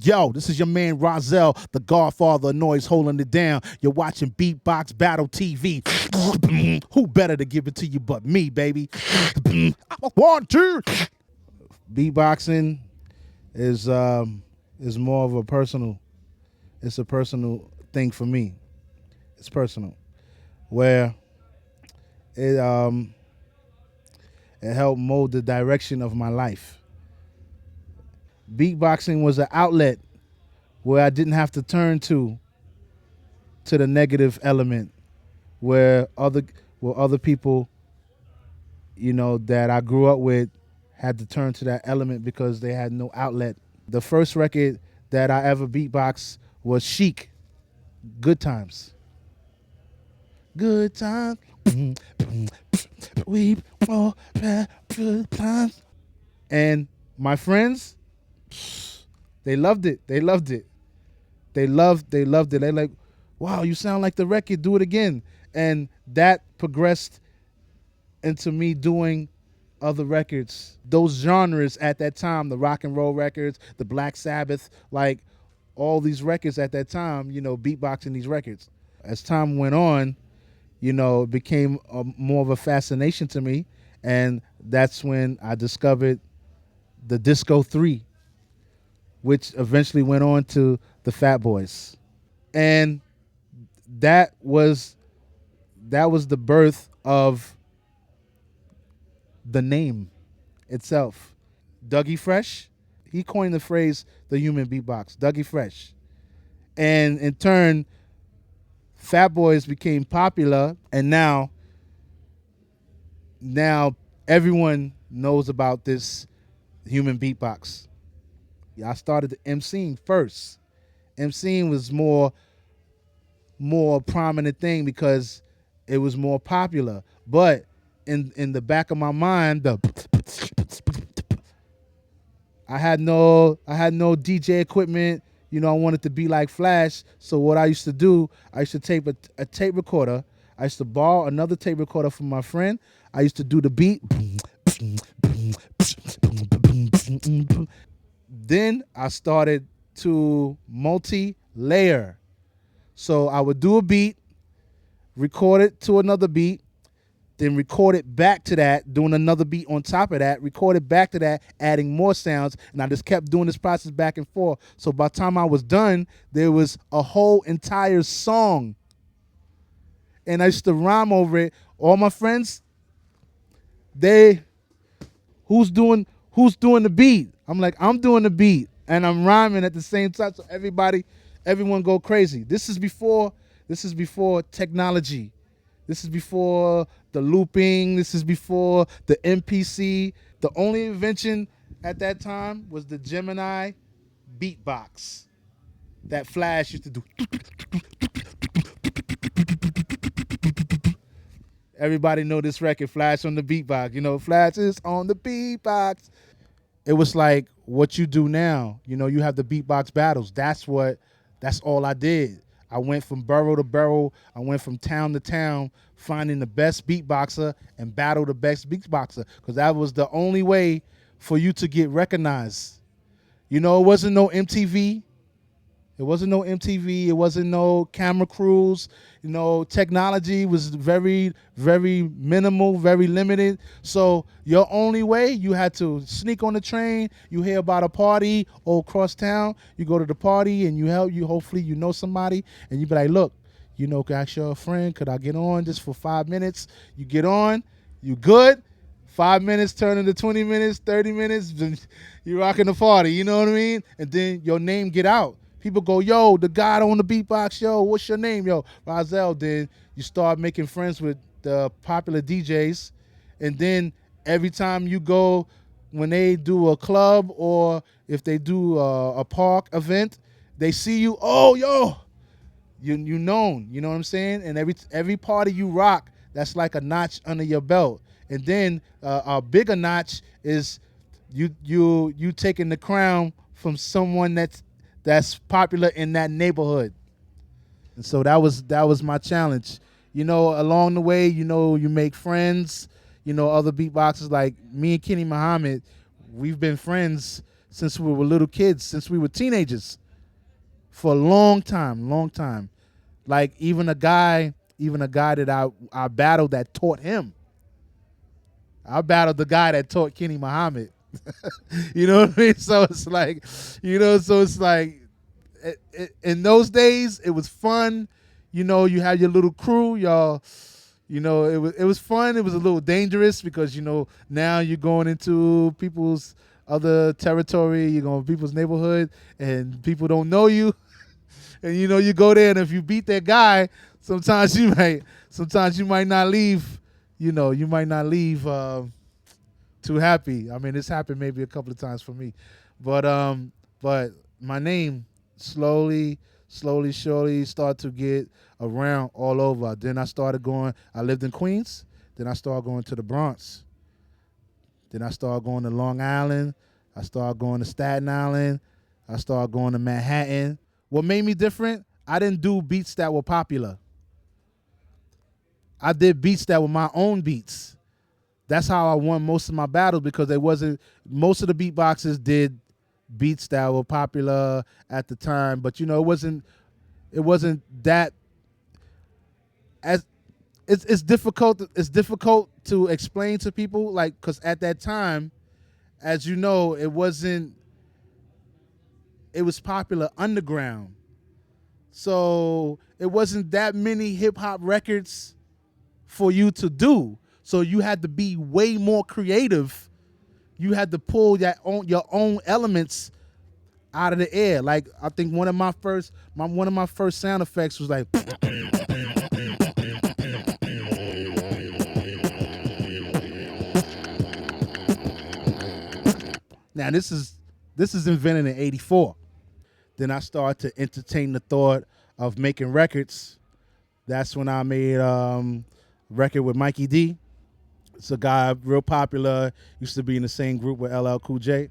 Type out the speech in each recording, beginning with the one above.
Yo, this is your man Rahzel, the Godfather of noise, holding it down. You're watching Beatbox Battle TV. Who better to give it to you but me, baby? 1, 2. Beatboxing is more of a personal. It's a personal thing for me. It's personal, where it helped mold the direction of my life. Beatboxing was an outlet where I didn't have to turn to the negative element, where other people, you know, that I grew up with had to turn to that element because they had no outlet. The first record that I ever beatboxed was Chic, Good Times. Good times. We all had good times. And my friends, they loved it. They loved it. They loved it. They're like, wow, you sound like the record, do it again. And that progressed into me doing other records. Those genres at that time, the rock and roll records, the Black Sabbath, like all these records at that time, you know, beatboxing these records. As time went on, you know, it became more of a fascination to me. And that's when I discovered the Disco 3, which eventually went on to the Fat Boys. And that was the birth of the name itself. Dougie Fresh, he coined the phrase the Human Beatbox, Dougie Fresh. And in turn, Fat Boys became popular, and now everyone knows about this Human Beatbox. I started MCing first. MCing was more prominent thing because it was more popular. But in the back of my mind, I had no DJ equipment. You know, I wanted to be like Flash. So what I used to do, I used to tape a tape recorder. I used to borrow another tape recorder from my friend. I used to do the beat. Then I started to multi-layer. So I would do a beat, record it to another beat, then record it back to that, doing another beat on top of that, record it back to that, adding more sounds, and I just kept doing this process back and forth. So by the time I was done, there was a whole entire song. And I used to rhyme over it. All my friends, who's doing the beat? I'm like, I'm doing the beat, and I'm rhyming at the same time, so everyone go crazy. This is before technology. This is before the looping. This is before the MPC. The only invention at that time was the Gemini beatbox that Flash used to do. Everybody know this record, Flash on the beatbox. You know, Flash is on the beatbox. It was like what you do now. You know, you have the beatbox battles. That's all I did. I went from borough to borough. I went from town to town, finding the best beatboxer and battle the best beatboxer, because that was the only way for you to get recognized. You know, it wasn't no MTV. It wasn't no camera crews. You know, technology was very, very minimal, very limited. So your only way, you had to sneak on the train. You hear about a party or across town. You go to the party and hopefully you know somebody, and you be like, look, you know, can I show a friend? Could I get on just for 5 minutes? You get on, you good. 5 minutes turn into 20 minutes, 30 minutes, you rocking the party, you know what I mean? And then your name get out. People go, yo, the guy on the beatbox, yo, what's your name? Yo, Rahzel. Then you start making friends with the popular DJs. And then every time you go, when they do a club or if they do a park event, they see you, oh, yo, you known, you know what I'm saying? And every party you rock, that's like a notch under your belt. And then a bigger notch is you taking the crown from someone that's popular in that neighborhood. And so that was my challenge. You know, along the way, you know, you make friends, other beatboxers. Like me and Kenny Muhammad, we've been friends since we were little kids, since we were teenagers, for a long time. Like even a guy that I battled that taught him. I battled the guy that taught Kenny Muhammad. You know what I mean? So it's like, in those days it was fun. You had your little crew, y'all. It was fun. It was a little dangerous because now you're going into people's other territory. You're going to people's neighborhood, and people don't know you. And you go there, and if you beat that guy, sometimes you might not leave. You might not leave too happy. I mean, it's happened maybe a couple of times for me, but my name slowly started to get around all over. Then I started going. I lived in Queens. Then I started going to the Bronx. Then I started going to Long Island. I started going to Staten Island. I started going to Manhattan. What made me different? I didn't do beats that were popular. I did beats that were my own beats. That's how I won most of my battles, because most of the beatboxers did beats that were popular at the time, but it wasn't that as it's difficult to explain to people, like, because at that time, as it was popular underground, so it wasn't that many hip-hop records for you to do, so you had to be way more creative. You had to pull your own elements out of the air. Like, I think one of my first sound effects was like now this is invented in '84. Then I started to entertain the thought of making records. That's when I made a record with Mikey D. It's a guy real popular, used to be in the same group with LL Cool J.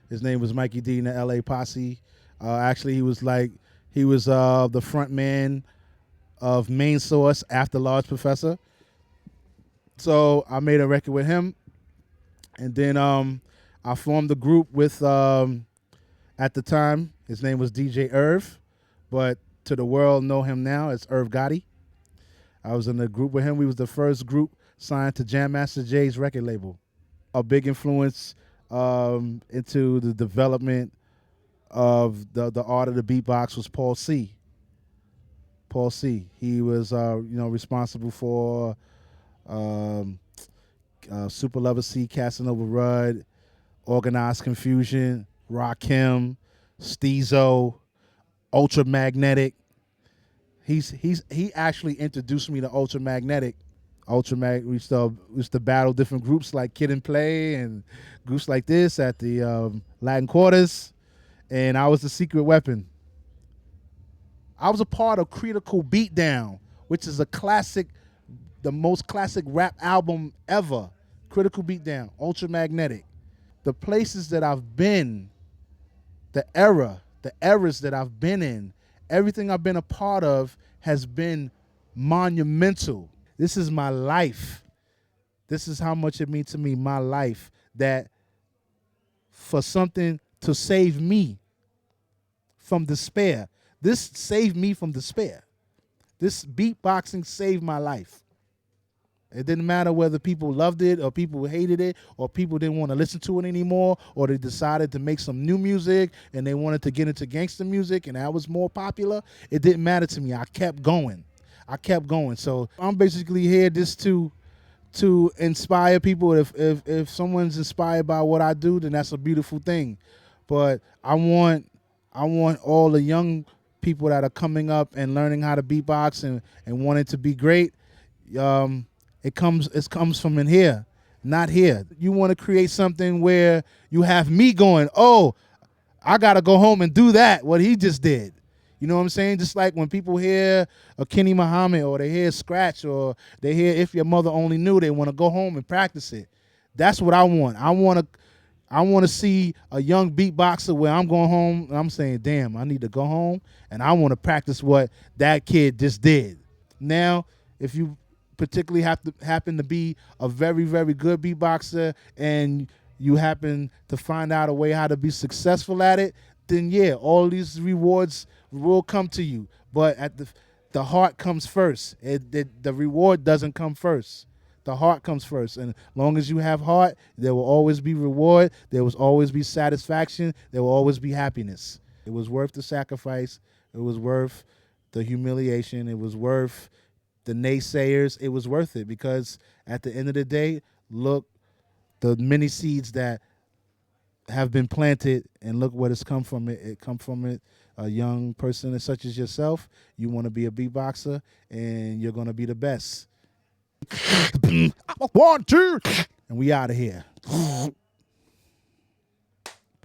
His name was Mikey D in the LA Posse. Actually, he was the front man of Main Source after Large Professor. So I made a record with him. And then I formed a group with, at the time, his name was DJ Irv, but to the world know him now as Irv Gotti. I was in a group with him. We was the first group signed to Jam Master Jay's record label. A big influence into the development of the art of the beatbox was Paul C. Paul C. He was responsible for Super Lover C, Casanova Rudd, Organized Confusion, Rakim, Steezo, Ultramagnetic. He actually introduced me to Ultramagnetic. We used to battle different groups like Kid and Play and groups like this at the Latin Quarters, and I was the secret weapon. I was a part of Critical Beatdown, which is the most classic rap album ever. Critical Beatdown, Ultramagnetic. The places that I've been, the eras that I've been in, everything I've been a part of has been monumental. This is my life. This is how much it means to me, my life, that for something to save me from despair. This saved me from despair. This beatboxing saved my life. It didn't matter whether people loved it or people hated it or people didn't want to listen to it anymore or they decided to make some new music and they wanted to get into gangster music and that was more popular. It didn't matter to me. I kept going. So I'm basically here just to inspire people. If someone's inspired by what I do, then that's a beautiful thing. But I want all the young people that are coming up and learning how to beatbox and wanting to be great. It comes from in here, not here. You want to create something where you have me going, oh, I got to go home and do that, what he just did. You know what I'm saying? Just like when people hear a Kenny Muhammad or they hear Scratch or they hear If Your Mother Only Knew, they want to go home and practice it. That's what I want. I want to see a young beatboxer where I'm going home and I'm saying, damn, I need to go home and I want to practice what that kid just did. Now, if you particularly happen to be a very, very good beatboxer and you happen to find out a way how to be successful at it, then yeah, all these rewards will come to you. But at the heart comes first. The reward doesn't come first. The heart comes first. And as long as you have heart, there will always be reward. There will always be satisfaction. There will always be happiness. It was worth the sacrifice. It was worth the humiliation. It was worth the naysayers. It was worth it because at the end of the day, look, the many seeds that have been planted and look what has come from it. It come from it. A young person such as yourself, you want to be a beatboxer and you're going to be the best. 1, 2, and we out of here.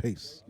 Peace.